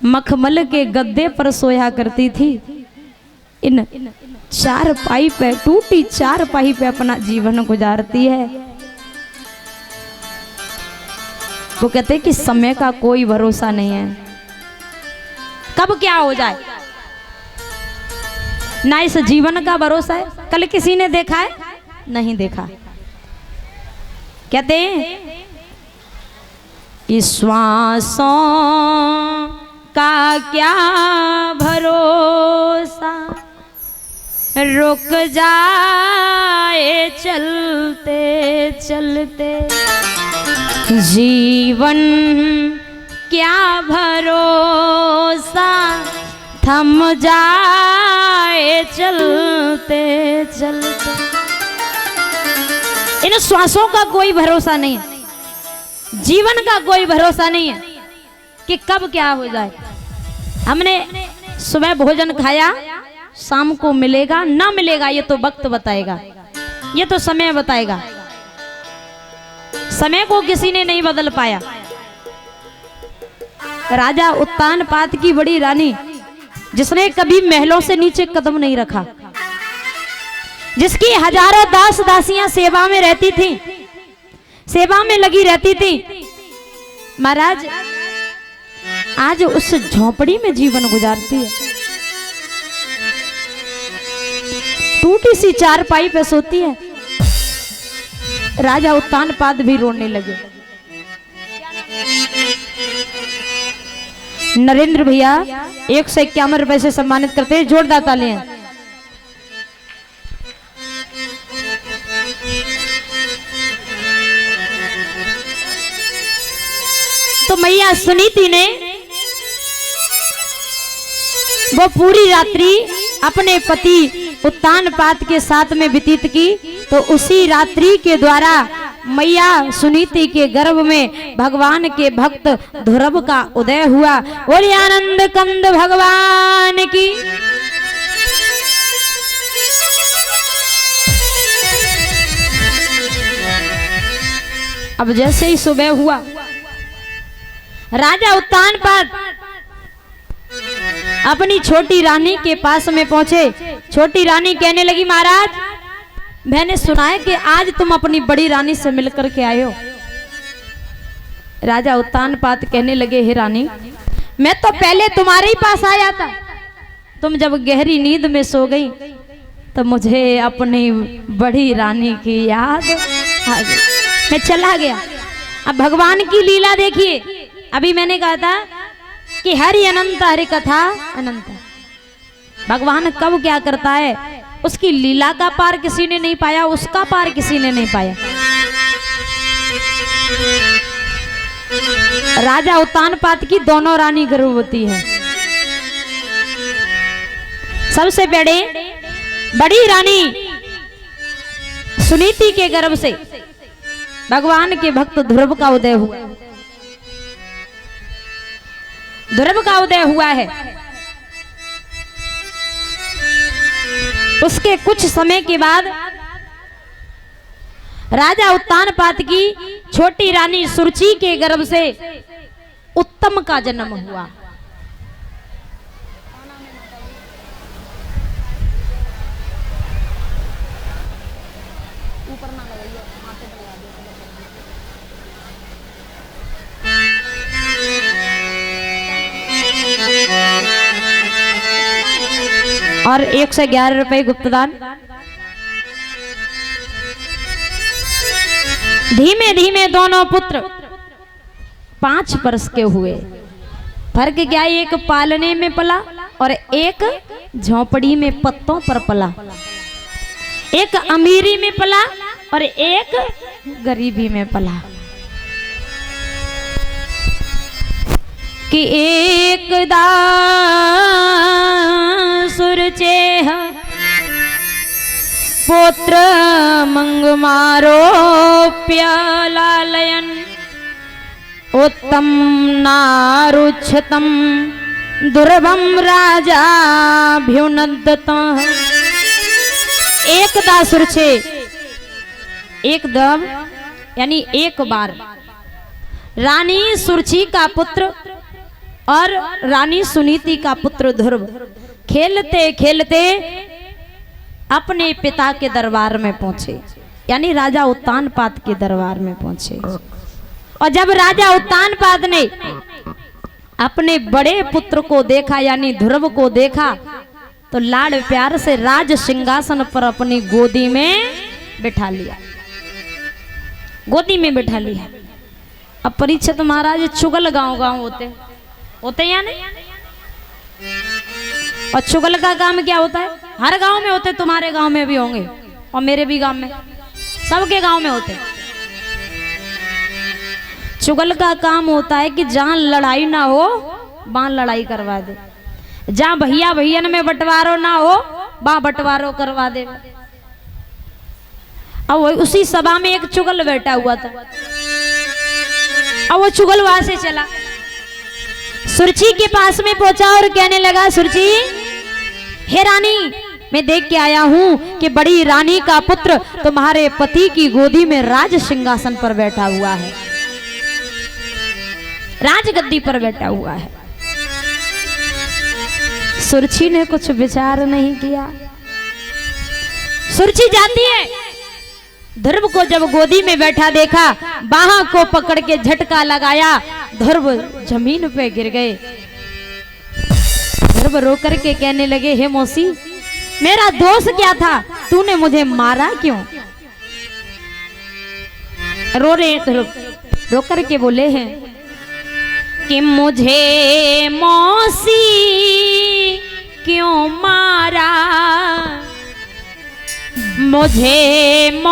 मखमल के गद्दे पर सोया करती थी। इन चारपाई पे, टूटी चारपाई पे अपना जीवन गुजारती है। वो कहते कि समय का कोई भरोसा नहीं है, कब क्या हो जाए, ना इस जीवन का भरोसा है। कल किसी ने देखा है? नहीं देखा। कहते इस श्वासों का क्या भरोसा, रुक जाए चलते चलते, जीवन क्या भरोसा, थम जाए चलते चलते। इन श्वासों का कोई भरोसा नहीं है, जीवन का कोई भरोसा नहीं है कि कब क्या हो जाए। हमने सुबह भोजन खाया, शाम को मिलेगा ना मिलेगा ये तो वक्त बताएगा, ये तो समय बताएगा। समय को किसी ने नहीं बदल पाया। राजा उत्तानपाद की बड़ी रानी, जिसने कभी महलों से नीचे कदम नहीं रखा, जिसकी हजारों दास दासियां सेवा में रहती थी, सेवा में लगी रहती थी, महाराज आज उस झोपड़ी में जीवन गुजारती है। टूटी सी चारपाई पे सोती है। राजा उत्तानपाद भी रोने लगे। नरेंद्र भैया 151 रुपए से सम्मानित करते हैं, जोरदार तालियां। तो मैया सुनीति ने वो पूरी रात्रि अपने पति उत्तानपाद के साथ में व्यतीत की। तो उसी रात्रि के द्वारा मैया सुनीति के गर्भ में भगवान के भक्त ध्रुव का उदय हुआ। बोले आनंद कंद भगवान की। अब जैसे ही सुबह हुआ, राजा उत्तानपाद अपनी छोटी रानी के पास में पहुंचे। छोटी रानी कहने लगी, महाराज मैंने सुना है कि आज तुम अपनी बड़ी रानी से मिलकर के आए हो। राजा उत्तानपाद कहने लगे, हे रानी मैं तो पहले तुम्हारे ही पास आया था, तुम जब गहरी नींद में सो गई तो मुझे अपनी बड़ी रानी की याद आ गई, मैं चला गया। अब भगवान की लीला देखिए, अभी मैंने कहा था कि हरि अनंत हरि कथा अनंत। भगवान कब क्या करता है उसकी लीला का पार किसी ने नहीं पाया, उसका पार किसी ने नहीं पाया। राजा उत्तानपाद की दोनों रानी गर्भवती है। सबसे बड़े बड़ी रानी सुनीति के गर्भ से भगवान के भक्त ध्रुव का उदय हुआ। ध्रुव का उदय हुआ है। उसके कुछ समय के बाद राजा उत्तानपाद की छोटी रानी सुरुचि के गर्भ से उत्तम का जन्म हुआ। और 111 रुपए गुप्तदान। धीमे धीमे दोनों पुत्र 5 वर्ष के हुए। फर्क क्या, एक पालने में पला और एक झोपड़ी में पत्तों पर पला, एक अमीरी में पला और एक गरीबी में पला। कि एक सुरचेह पुत्र मंग मारो प्यालालयन उत्तम नारुच्छतम दुर्भम राजा भ्युनदत। एकदा सुरचे, एकदम यानी एक बार रानी सुरची का पुत्र और रानी सुनीति का पुत्र ध्रुव खेलते खेलते अपने पिता के दरबार में पहुंचे, यानी राजा उत्तानपाद के दरबार में पहुंचे। और जब राजा उत्तानपाद ने अपने बड़े पुत्र को देखा, यानी ध्रुव को देखा, तो लाड़ प्यार से राज सिंहासन पर अपनी गोदी में बिठा लिया, गोदी में बिठा लिया। अब परीक्षित महाराज चुगल गांव होते या नहीं? और चुगल का काम क्या होता है? हर गांव में होते, तुम्हारे गांव में भी होंगे और मेरे भी गांव में, सबके गांव में होते। चुगल का काम होता है कि जहां लड़ाई ना हो वहां लड़ाई करवा दे, जहां भैया भैयन में बंटवारो ना हो वहां बंटवारो करवा दे। अब उसी सभा में एक चुगल बैठा हुआ था। अब वो चुगल वहां से चला, सुरची के पास में पहुंचा और कहने लगा, सुरची, हे रानी, मैं देख के आया हूं कि बड़ी रानी का पुत्र तुम्हारे पति की गोदी में राज सिंहासन पर बैठा हुआ है, राजगद्दी पर बैठा हुआ है। सुरची ने कुछ विचार नहीं किया। सुरची जाती है, ध्रुव को जब गोदी में बैठा देखा, बाह को पकड़ के झटका लगाया, ध्रुव जमीन पे गिर गए। ध्रुव रो करके कहने लगे, हे मौसी, मेरा दोष क्या था? तूने मुझे मारा क्यों? रो रहे ध्रुव, रो करके बोले हैं कि मुझे मौसी क्यों मारा, मुझे